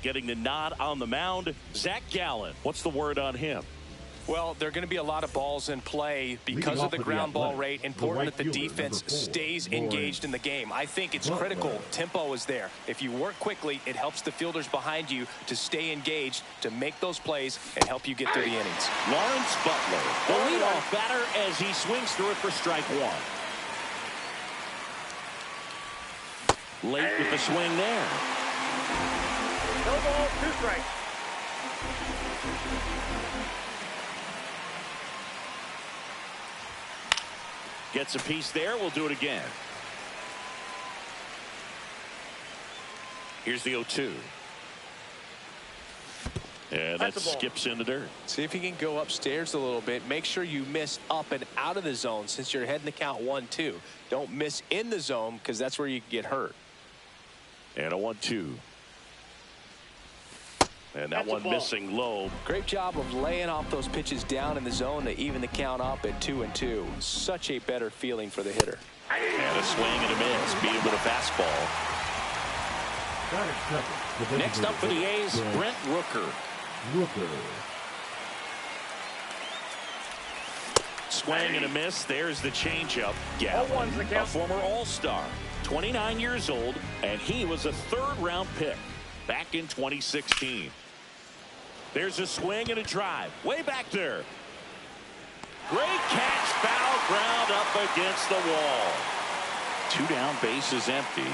getting the nod on the mound. Zach Gallen, what's the word on him? Well, there are going to be a lot of balls in play because of the ground ball rate. Important that the defense stays engaged in the game. I think it's critical. Tempo is there. If you work quickly, it helps the fielders behind you to stay engaged, to make those plays, and help you get through the innings. Lawrence Butler, the leadoff batter, as he swings through it for strike one. Late with the swing there. No ball, 2 strikes. Gets a piece there. We'll do it again. Here's the 0-2. And that skips in the dirt. See if you can go upstairs a little bit. Make sure you miss up and out of the zone since you're heading to count 1-2. Don't miss in the zone because that's where you can get hurt. And a 1-2. And that one missing low. Great job of laying off those pitches down in the zone to even the count up at 2-2. Such a better feeling for the hitter. And a swing and a miss. Beat him with a fastball. Next up for the A's, Brent Rooker. Swing and a miss. There's the changeup. Gallen, a former All-Star, 29 years old, and he was a third-round pick back in 2016. There's a swing and a drive. Way back there. Great catch. Foul ground up against the wall. 2 down, base is empty.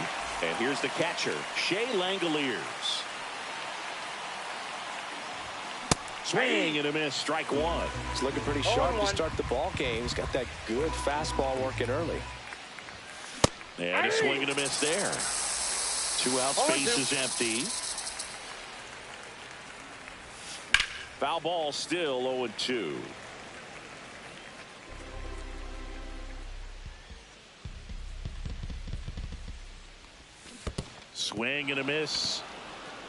And here's the catcher, Shea Langoliers. Swing and a miss. Strike one. He's looking pretty sharp to start the ball game. He's got that good fastball working early. And a swing and a miss there. 2 outs, base is empty. Foul ball, still 0-2. Swing and a miss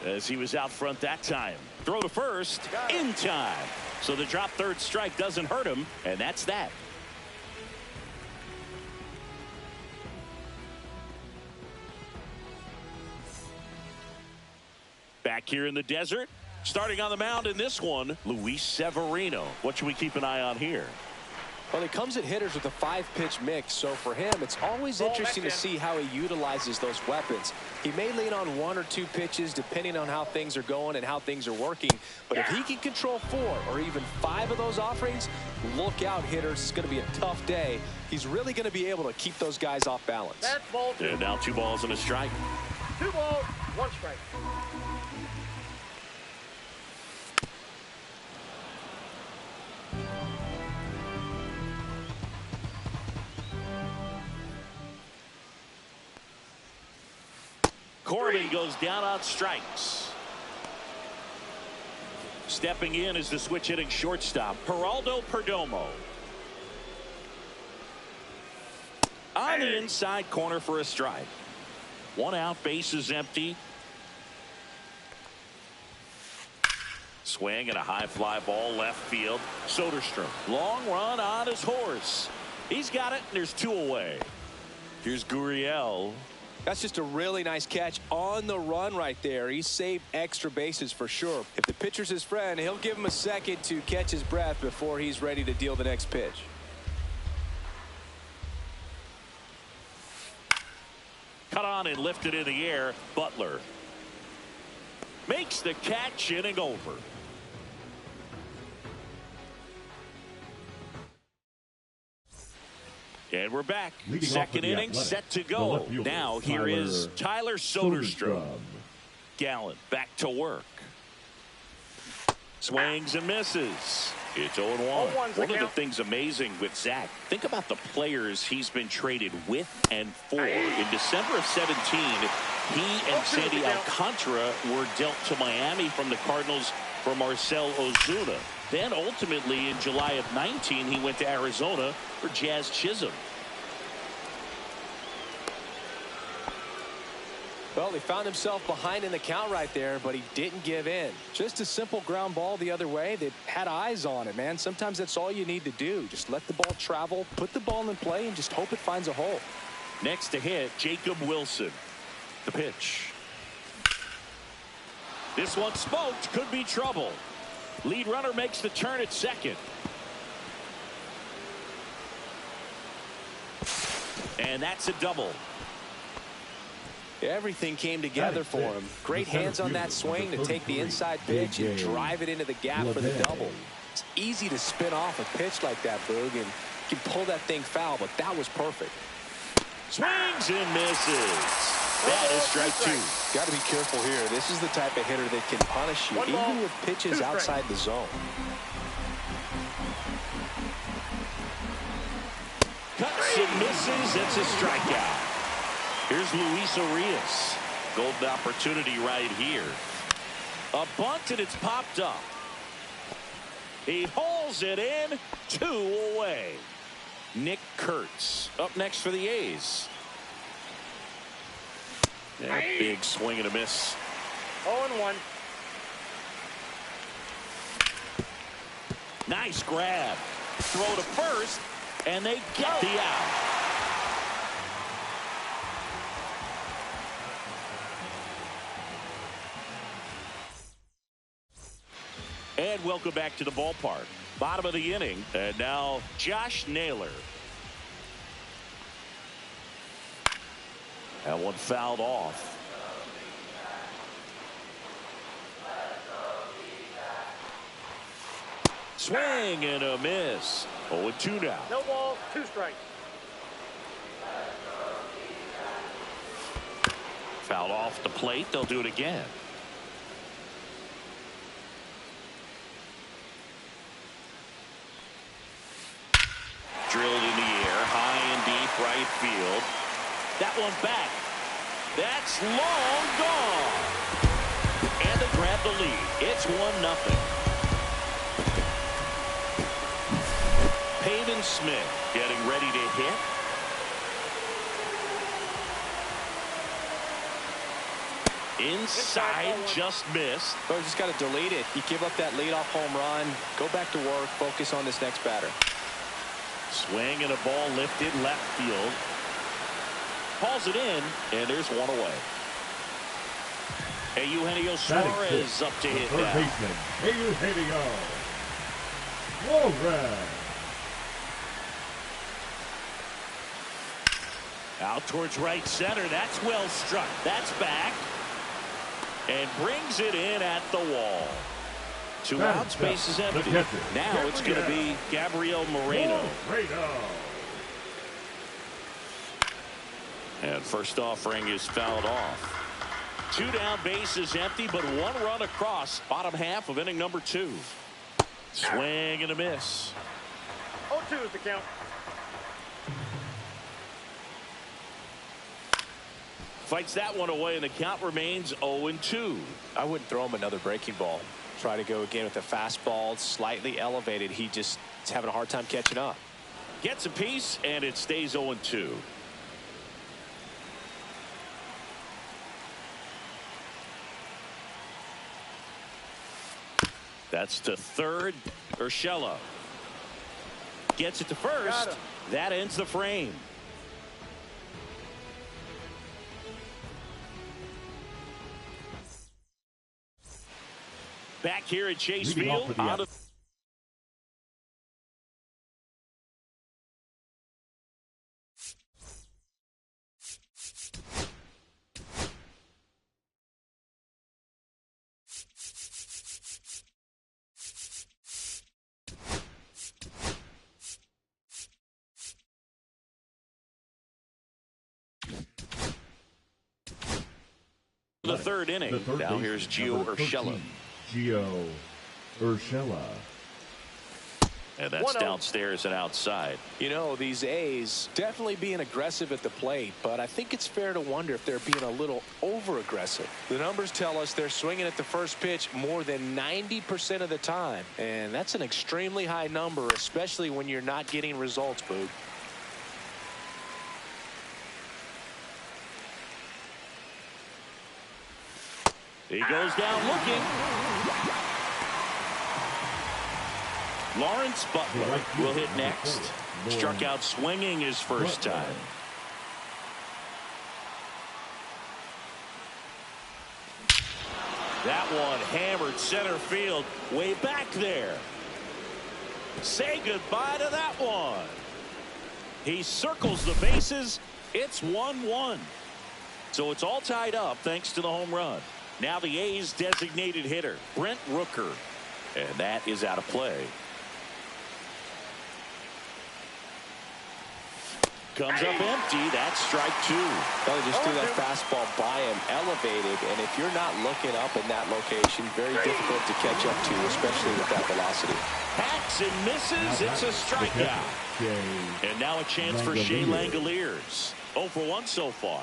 as he was out front that time. Throw to first in time. So the drop third strike doesn't hurt him, and that's that. Back here in the desert, starting on the mound in this one, Luis Severino. What should we keep an eye on here? Well, he comes at hitters with a 5-pitch mix, so for him, it's always interesting to see how he utilizes those weapons. He may lean on 1 or 2 pitches depending on how things are going and how things are working, but if he can control 4 or even 5 of those offerings, look out, hitters. It's going to be a tough day. He's really going to be able to keep those guys off balance. That's ball 2. And now 2 balls and a strike. 2 balls, 1 strike. Corbin goes down on strikes. Stepping in is the switch hitting shortstop, Geraldo Perdomo. On the inside corner for a strike. 1 out, base is empty. Swing and a high fly ball left field. Soderstrom, long run on his horse. He's got it, and there's 2 away. Here's Gurriel. That's just a really nice catch on the run right there. He saved extra bases for sure. If the pitcher's his friend, he'll give him a second to catch his breath before he's ready to deal the next pitch. Cut on and lifted in the air. Butler makes the catch, inning over. And we're back. Second inning set to go. Now here is Tyler Soderstrom. Gallen back to work. Swings and misses. It's 0-1. One of the things amazing with Zach, think about the players he's been traded with and for. In December of 17, he and Sandy Alcantara were dealt to Miami from the Cardinals for Marcell Ozuna. Then ultimately in July of 19, he went to Arizona for Jazz Chisholm. Well, he found himself behind in the count right there, but he didn't give in. Just a simple ground ball the other way. They had eyes on it, man. Sometimes that's all you need to do. Just let the ball travel, put the ball in play, and just hope it finds a hole. Next to hit, Jacob Wilson. The pitch. This one smoked. Could be trouble. Lead runner makes the turn at second. And that's a double. Everything came together for him. Great hands on that swing to take the inside pitch and drive it into the gap for the double. It's easy to spin off a pitch like that, Boog, and you can pull that thing foul, but that was perfect. Swings and misses. That is strike two. Got to be careful here. This is the type of hitter that can punish you, even with pitches outside the zone. Cuts and misses. It's a strikeout. Here's Luis Arias. Golden opportunity right here. A bunt, and it's popped up. He hauls it in. 2 away. Nick Kurtz up next for the A's. Yeah, big swing and a miss. 0-1. Nice grab. Throw to first, and they get the out. And welcome back to the ballpark. Bottom of the inning, and now Josh Naylor. That one fouled off. Swing and a miss. 0-2 now. No ball, 2 strikes. Fouled off the plate. They'll do it again. Drilled in the air, high and deep right field. That one back. That's long gone. And they grab the lead. It's 1-0. Pavin Smith getting ready to hit. Inside, just missed. But just got to delete it. You give up that leadoff home run. Go back to work. Focus on this next batter. Swing and a ball lifted left field. Hauls it in, and there's 1 away. Eugenio Suarez up to hit now. Eugenio Suarez. Out towards right center. That's well struck. That's back. And brings it in at the wall. 2 outs, base is empty. Now it's going to be Gabriel Moreno. And first offering is fouled off. 2 down, base is empty, but 1 run across. Bottom half of inning number 2. Swing and a miss. 0-2 is the count. Fights that one away, and the count remains 0-2. I wouldn't throw him another breaking ball. Try to go again with a fastball, slightly elevated. He just is having a hard time catching up. Gets a piece, and it stays 0-2. That's to third. Urshela gets it to first. That ends the frame. Back here at Chase Field. Out of the third inning. Now here's Gio Urshela. Gio Urshela. And that's downstairs and outside. You know, these A's definitely being aggressive at the plate, but I think it's fair to wonder if they're being a little over-aggressive. The numbers tell us they're swinging at the first pitch more than 90% of the time, and that's an extremely high number, especially when you're not getting results, Boog. He goes down looking. Lawrence Butler will hit next. Struck out swinging his first time. That one hammered center field way back there. Say goodbye to that one. He circles the bases. It's 1-1. So it's all tied up thanks to the home run. Now the A's designated hitter, Brent Rooker. And that is out of play. Comes up empty. That's strike two. Well, he just threw that fastball by him, elevated, and if you're not looking up in that location, very difficult to catch up to, especially with that velocity. Hacks and misses. It's a strikeout. And now a chance for Shea Langoliers. 0 for 1 so far.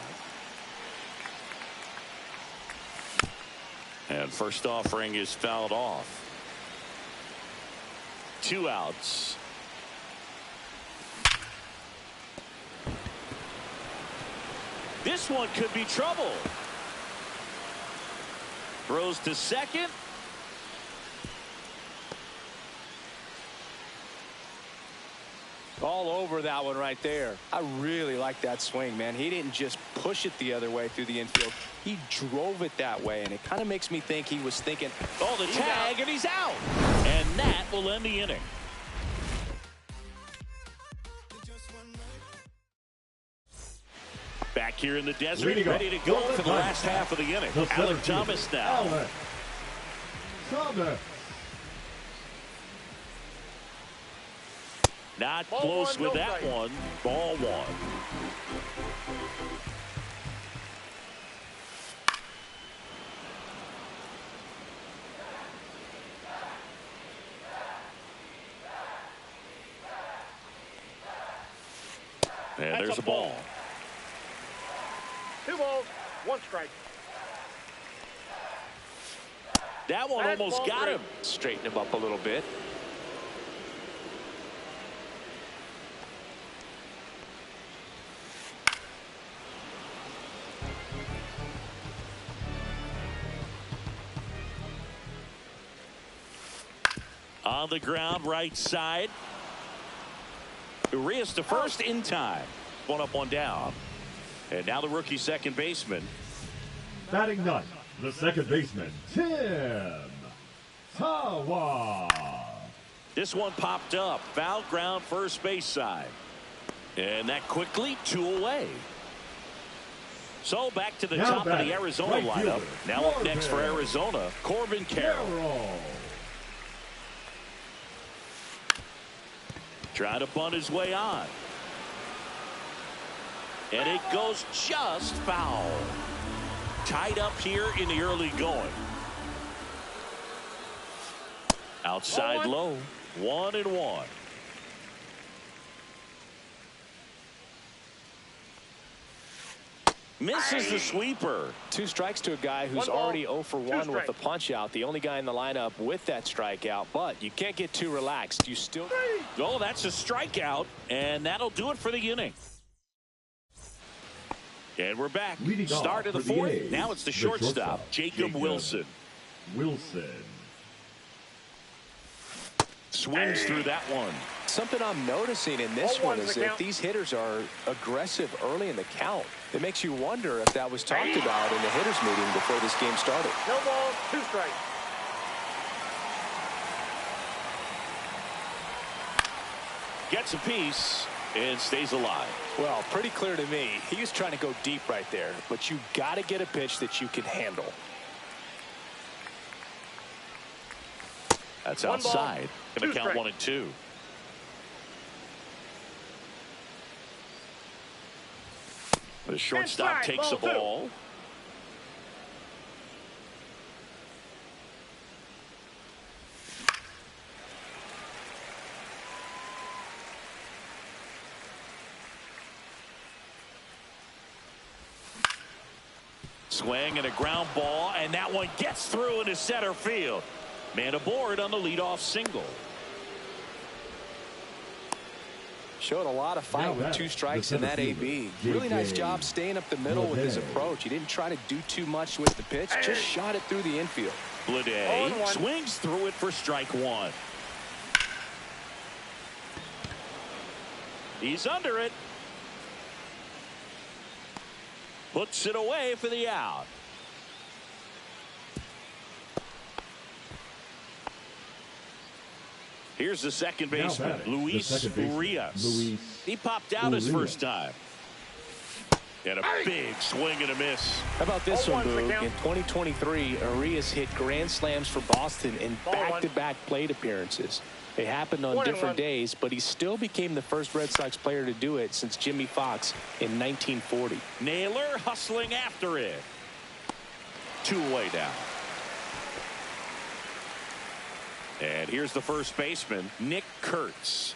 And first offering is fouled off. 2 outs. This one could be trouble. Throws to second. All over that one right there. I really like that swing, man. He didn't just push it the other way through the infield. He drove it that way, and it kind of makes me think he was thinking, oh, the tag, and he's out. And that will end the inning. Back here in the desert, ready to go for the last half of the inning. Alec Thomas now. Alec Thomas. Not close with that one. Ball one. And there's a ball. 2 balls, 1 strike. That one almost got him. Straighten him up a little bit. On the ground, right side. Urias to first in time. 1 up, 1 down. And now the rookie second baseman. Batting ninth, the second baseman, Tim Tawa. This one popped up. Foul ground, first base side. And that quickly 2 away. So back to the top of the Arizona lineup. Now up next for Arizona, Corbin Carroll. Trying to bunt his way on. And it goes just foul. Tied up here in the early going. Outside low. 1-1. Misses the sweeper. 2 strikes to a guy who's already 0 for 1 with the punch out. The only guy in the lineup with that strikeout, but you can't get too relaxed. You still. Oh, that's a strikeout, and that'll do it for the inning. And we're back. Start of the 4th. Now it's the shortstop, Jacob Wilson. Swings through that one. Something I'm noticing in this one is that these hitters are aggressive early in the count. It makes you wonder if that was talked about in the hitters meeting before this game started. No balls, 2 strikes. Gets a piece and stays alive. Well, pretty clear to me. He was trying to go deep right there, but you got to get a pitch that you can handle. That's outside. Going to count 1 and 2. The shortstop takes the ball. Swing and a ground ball, and that one gets through into center field. Man aboard on the leadoff single. Showed a lot of fight with 2 strikes in that AB. Really nice job staying up the middle with his approach. He didn't try to do too much with the pitch, just shot it through the infield. Bleday swings through it for strike 1. He's under it. Puts it away for the out. Here's the second baseman, Luis Urias. He popped out his first time. And a big swing and a miss. How about this one, Boog? In 2023, Urias hit grand slams for Boston in back-to-back plate appearances. They happened on different days, but he still became the first Red Sox player to do it since Jimmy Fox in 1940. Naylor hustling after it. 2 away now. And here's the first baseman, Nick Kurtz.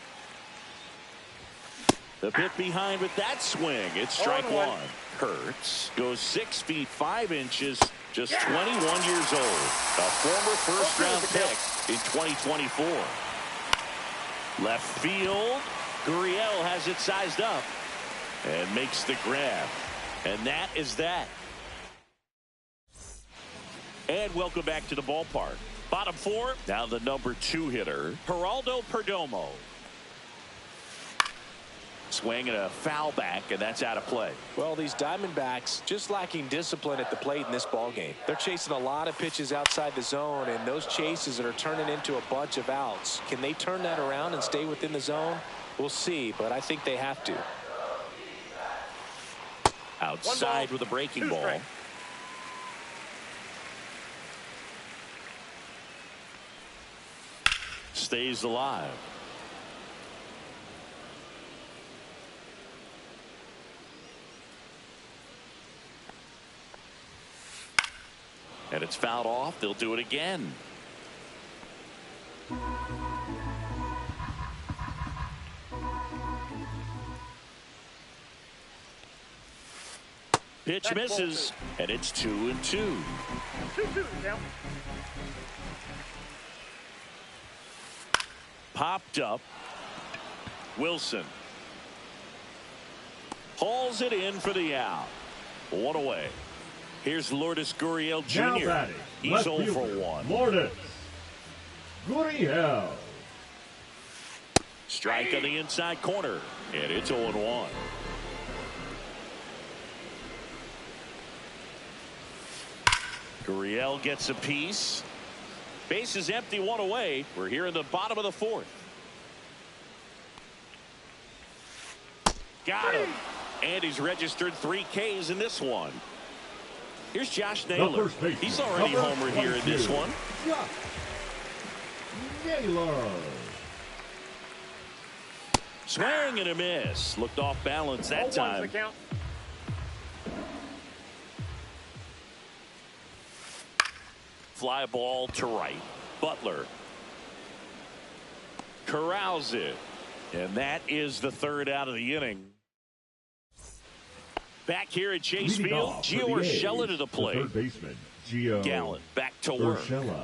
The bit behind with that swing. It's strike 1. Kurtz goes 6 feet 5 inches, just 21 years old. A former first-round pick in 2024. Left field. Gurriel has it sized up and makes the grab. And that is that. And welcome back to the ballpark. Bottom 4, now the number 2 hitter, Geraldo Perdomo. Swing and a foul back, and that's out of play. Well, these Diamondbacks just lacking discipline at the plate in this ball game. They're chasing a lot of pitches outside the zone, and those chases are turning into a bunch of outs. Can they turn that around and stay within the zone? We'll see, but I think they have to. Outside with a breaking ball. Stays alive. And it's fouled off. They'll do it again. Pitch misses, and it's 2-2. 2-2 now. Popped up. Wilson hauls it in for the out. 1 away. Here's Lourdes Gurriel Jr. He's 0 for 1. Lourdes Gurriel. Strike on the inside corner, and it's 0-1. Gurriel gets a piece. Base is empty, 1 away. We're here in the bottom of the 4th. Got him. And he's registered 3 Ks in this one. Here's Josh Naylor. He's already homered here in this one. Naylor. Swing and a miss. Looked off balance that time. Fly ball to right. Butler corrals it. And that is the 3rd out of the inning. Back here at Chase Field, Gio Urshela to the plate. Third baseman, Gio Gallant back to work. Urshela.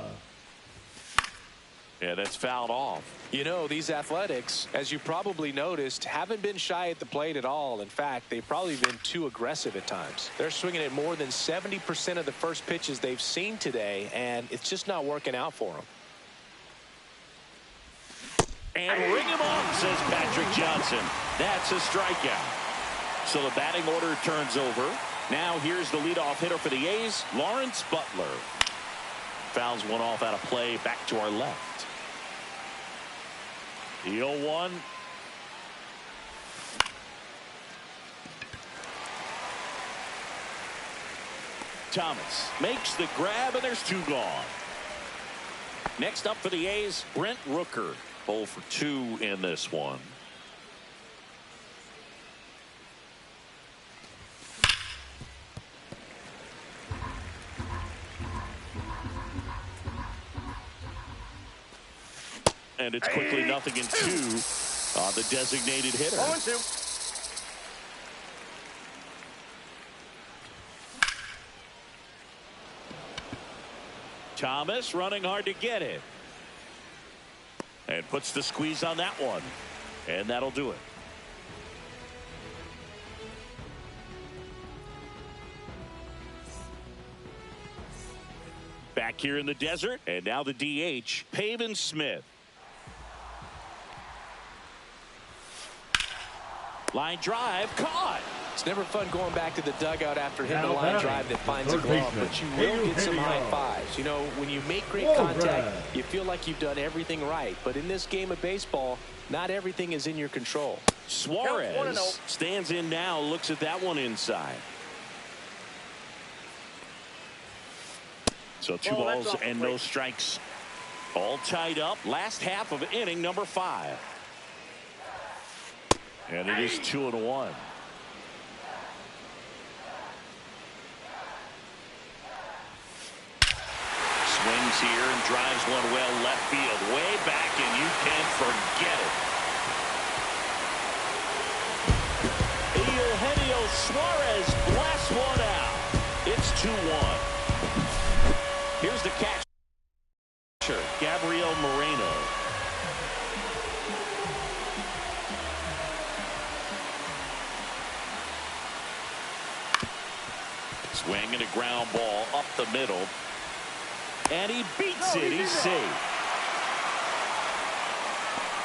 And it's fouled off. You know, these Athletics, as you probably noticed, haven't been shy at the plate at all. In fact, they've probably been too aggressive at times. They're swinging at more than 70% of the first pitches they've seen today, and it's just not working out for them. And ring him on, says Patrick Johnson. That's a strikeout. So the batting order turns over. Now here's the leadoff hitter for the A's, Lawrence Butler. Fouls one off out of play, back to our left. The 0-1. Thomas makes the grab, and there's 2 gone. Next up for the A's, Brent Rooker. 0 for 2 in this one. And it's quickly 0-2 on the designated hitter. 0-2. Thomas running hard to get it. And puts the squeeze on that one. And that'll do it. Back here in the desert. And now the DH, Pavin Smith. Line drive, caught. It's never fun going back to the dugout after hitting a Now line batting, drive that finds a third glove, baseman, but you will get some high Hideo. fives. You know, when you make great Whoa, contact, Brad. you feel like you've done everything right. But in this game of baseball, not everything is in your control. Suarez stands in now, looks at that one inside. So 2 balls and no strikes. All tied up. Last half of inning number 5. And it is 2-1. Swings here and drives one well left field. Way back, and you can forget it. Eugenio Suarez blasts one out. It's 2-1. Here's the catcher, Gabriel Moreno. Swing and a ground ball up the middle. And he beats it. He's safe.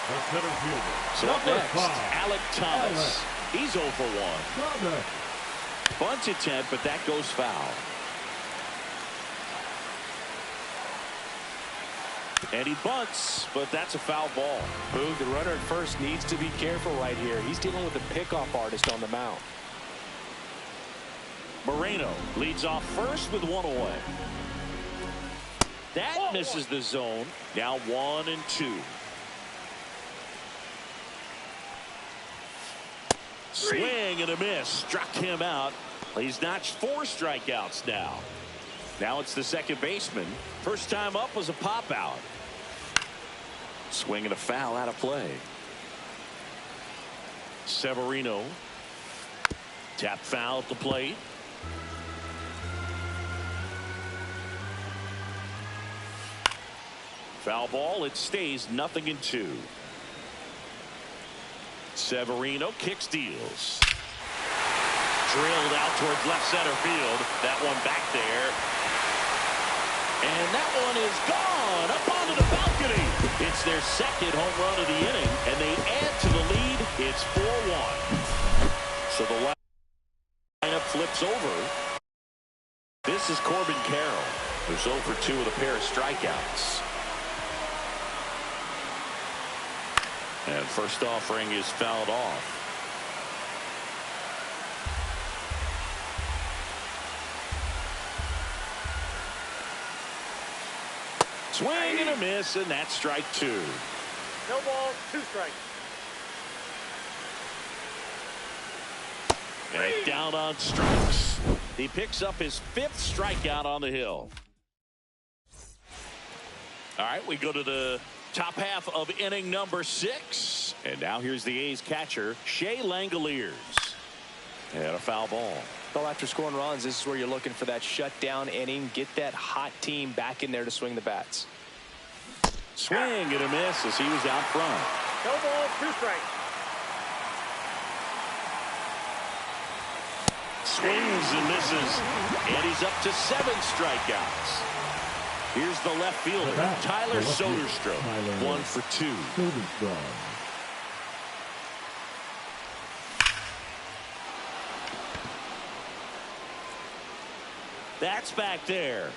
The center fielder. So up number next, 5, Alec Thomas. Alex. He's 0 for 1. Thomas. Bunt attempt, but that goes foul. And he bunts, but that's a foul ball. Boog, the runner at first needs to be careful right here. He's dealing with a pickoff artist on the mound. Moreno leads off first with 1 away. That misses the zone. Now 1 and 2. Swing and a miss. Struck him out. He's notched 4 strikeouts now. Now it's the second baseman. First time up was a pop out. Swing and a foul out of play. Severino. Tap foul at the plate. Foul ball. It stays 0-2. Severino kicks, deals. Drilled out towards left center field. That one back there. And that one is gone up onto the balcony. It's their second home run of the inning, and they add to the lead. It's 4-1. So the lineup flips over. This is Corbin Carroll, who's 0 for 2 with a pair of strikeouts. And first offering is fouled off. Swing and a miss, and that's strike 2. No balls, 2 strikes. And down on strikes. He picks up his 5th strikeout on the hill. All right, we go to the top half of inning number 6. And now here's the A's catcher, Shea Langoliers. And a foul ball. Well, after scoring runs, this is where you're looking for that shutdown inning. Get that hot team back in there to swing the bats. Swing and a miss as he was out front. No balls, 2 strikes. Swings and misses. And he's up to 7 strikeouts. Here's the left fielder, Tyler Soderstrom, 1 for 2. Soderstrom. That's back there.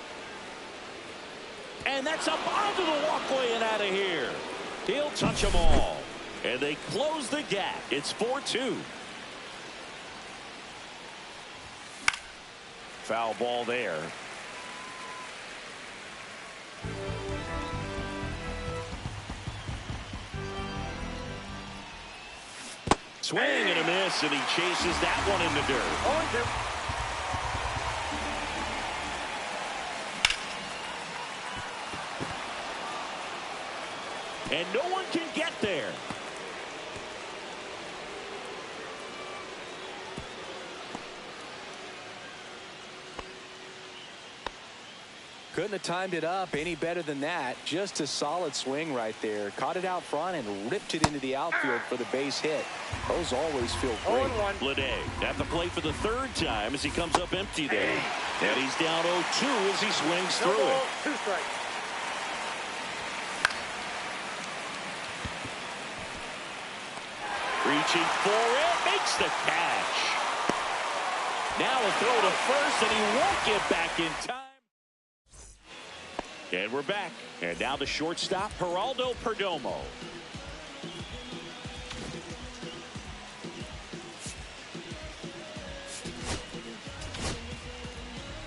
And that's up onto the walkway and out of here. He'll touch them all. And they close the gap. It's 4-2. Foul ball there. Swing and a miss, and he chases that one in the dirt. 0-2. And no one can get there. Couldn't have timed it up any better than that. Just a solid swing right there. Caught it out front and ripped it into the outfield for the base hit. Those always feel great. 0-1. Bleday at the plate for the 3rd time as he comes up empty there. And he's down 0-2 as he swings No through balls, it. 2 strikes. Reaching for it, makes the catch. Now a throw to first, and he won't get back in time. And we're back. And now the shortstop, Geraldo Perdomo.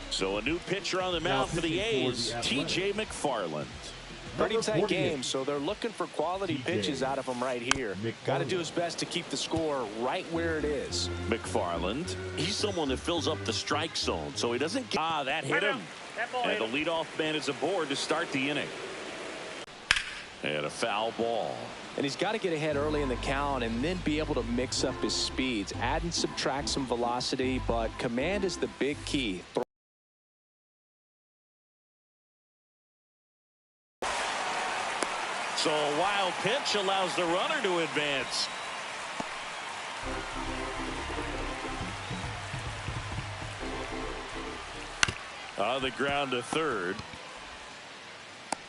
So a new pitcher on the mound for the A's, T.J. McFarland. Pretty tight game, so they're looking for quality pitches out of him right here. Got to do his best to keep the score right where it is. McFarland, he's someone that fills up the strike zone, so he doesn't get... that hit him. And the leadoff man is aboard to start the inning. And a foul ball. And he's got to get ahead early in the count and then be able to mix up his speeds. Add and subtract some velocity, but command is the big key. So a wild pitch allows the runner to advance. On the ground to third.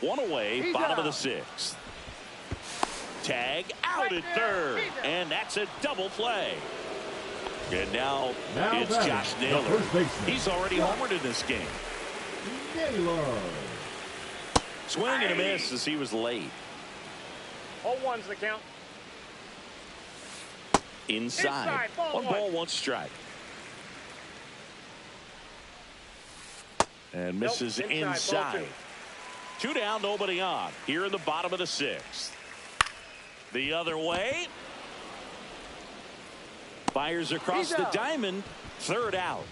One away, bottom of the sixth. Tag out at third, and that's a double play. And now it's Josh Naylor. He's already homered in this game. Swing and a miss as he was late. 0-1's the count. Inside. One ball, one strike. And misses inside. 2 down, nobody on. Here in the bottom of the sixth. The other way. Fires across the diamond. Third out.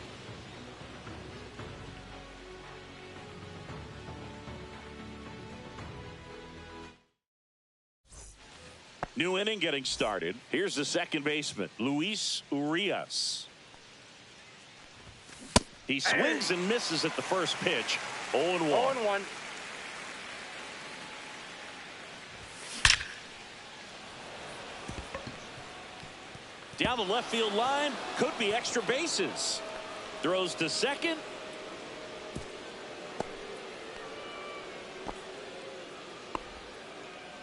New inning getting started. Here's the second baseman, Luis Urias. He swings and misses at the first pitch. 0-1. 0-1. Down the left field line. Could be extra bases. Throws to second.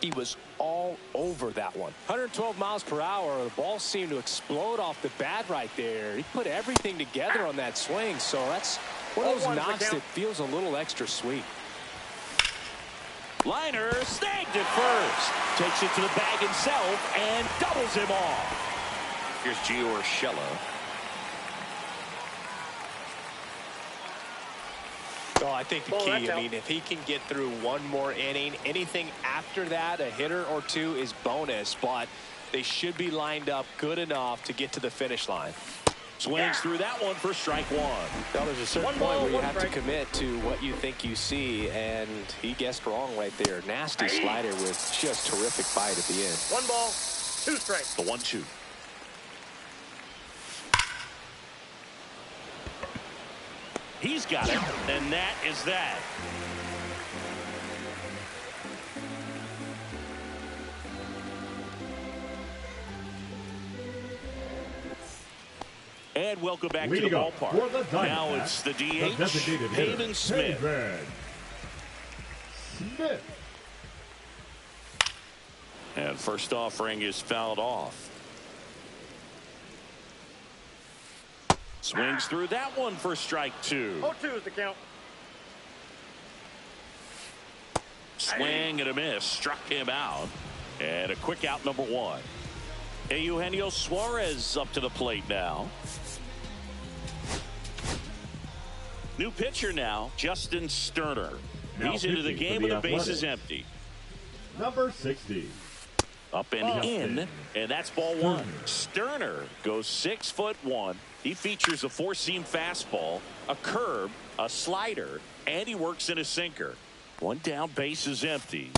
He was all over that one. 112 miles per hour. The ball seemed to explode off the bat right there. He put everything together on that swing. So that's one of those knocks that feels a little extra sweet. Liner snagged it first. Takes it to the bag himself and doubles him off. Here's Gio Urshela. Oh, I think the key, I mean, if he can get through one more inning, anything after that, a hitter or two is bonus, but they should be lined up good enough to get to the finish line. Swings through that one for strike one. Now, there's a certain point where you have to commit to what you think you see, and he guessed wrong right there. Nasty slider with just terrific bite at the end. 1 ball, 2 strikes. The 1-2. He's got it, and that is that. And welcome back to the ballpark. Now it's the DH, Pavin Smith. And first offering is fouled off. Swings through that one for strike 2. 0-2 is the count. Swing and a miss. Struck him out. And a quick out, number 1. Eugenio Suarez up to the plate now. New pitcher now, Justin Sterner. He's into the game with the bases empty. Number 60. Up and in, and that's ball 1. Sterner goes 6'1". He features a 4-seam fastball, a curve, a slider, and he works in a sinker. 1 down, base is empty.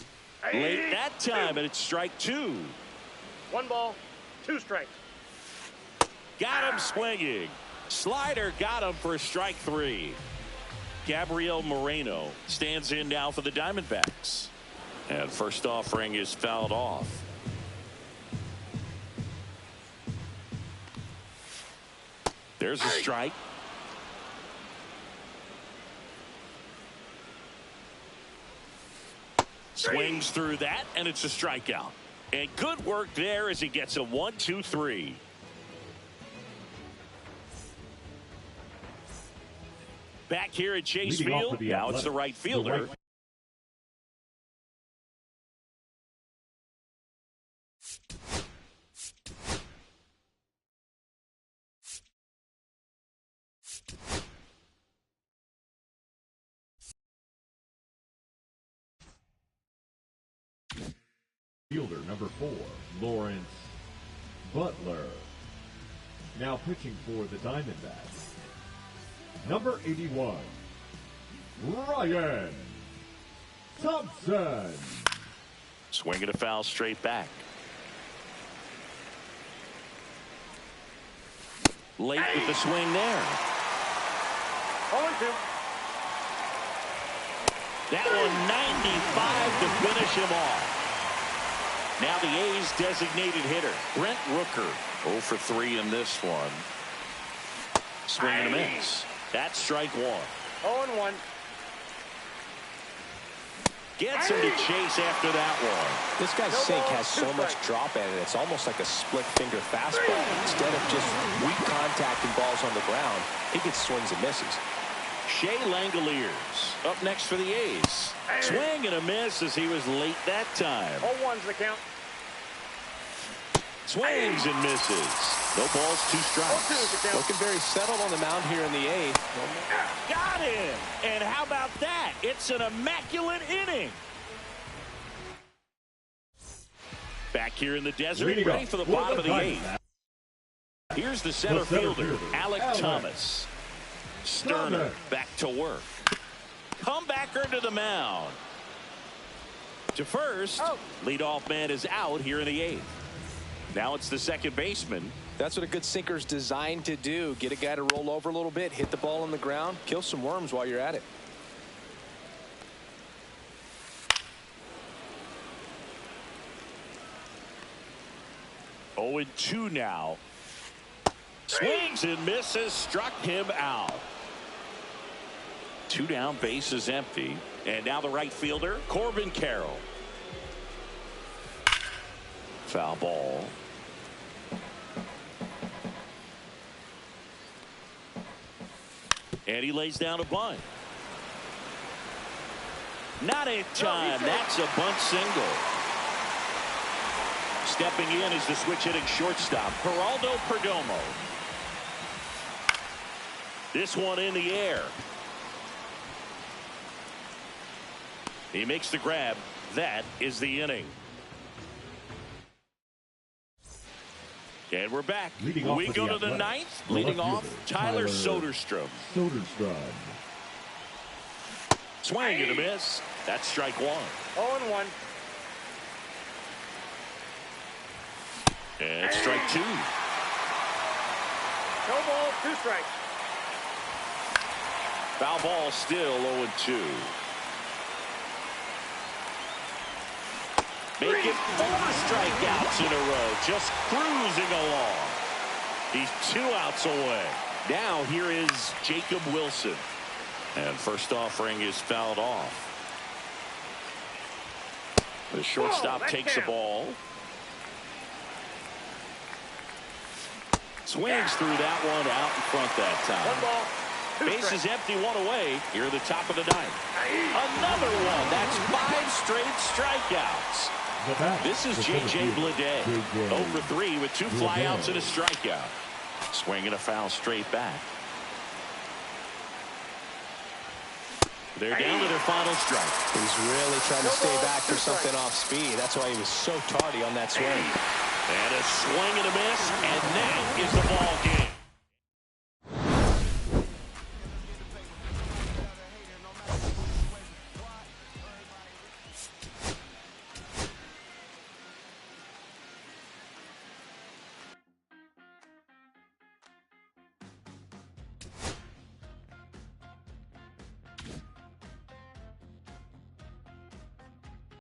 Late that time, and it's strike 2. 1 ball, 2 strikes. Got him swinging. Slider got him for strike 3. Gabriel Moreno stands in now for the Diamondbacks. And first offering is fouled off. There's a strike. Swings through that, and it's a strikeout. And good work there as he gets a 1-2-3. Back here at Chase Leading off Field, with the now it's the Athletics, right fielder. Fielder number 4, Lawrence Butler. Now pitching for the Diamondbacks, number 81, Ryan Thompson. Swing and a foul straight back. Late with the swing there. 0-2. That one 95 to finish him off. Now the A's designated hitter, Brent Rooker. 0 for 3 in this one. Swing and a miss. That's strike 1. 0-1. Gets him to chase after that one. This guy's sink has so much drop in it. It's almost like a split finger fastball. Instead of just weak contact and balls on the ground, he gets swings and misses. Shea Langoliers up next for the A's. Swing and a miss as he was late that time. 0-1's the count. Swings and misses. No balls, 2 strikes. 0-2's the count. Looking very settled on the mound here in the 8th. Got him. And how about that? It's an immaculate inning. Back here in the desert, ready for the bottom of the 8th. Here's the center fielder, Alec Thomas. Sterner back to work. Comebacker to the mound. To first. Leadoff man is out here in the 8th. Now it's the second baseman. That's what a good sinker's designed to do. Get a guy to roll over a little bit, hit the ball on the ground, kill some worms while you're at it. Oh, 0-2 now. Swings and misses, struck him out. 2 down, bases empty. And now the right fielder, Corbin Carroll. Foul ball. And he lays down a bunt. Not in time. That's a bunt single. Stepping in is the switch hitting shortstop, Geraldo Perdomo. This one in the air. He makes the grab. That is the inning. And we're back. We go to the 9th. Leading off, Tyler Soderstrom. Swing and a miss. That's strike 1. 0-1. And strike 2. No ball, 2 strikes. Foul ball still 0-2. Make it 4 strikeouts in a row. Just cruising along. He's 2 outs away. Now here is Jacob Wilson. And first offering is fouled off. The shortstop takes the ball. Swings through that one out in front that time. 1 ball, 2 Base is strikes. empty, 1 away. Here at the top of the 9th. Another one. That's 5 straight strikeouts. This is J.J. Bleday. 0 for 3 with 2 flyouts and a strikeout. Swing and a foul straight back. They're down to their final strike. He's really trying to stay back for something off speed. That's why he was so tardy on that swing. And a swing and a miss, and that is the ball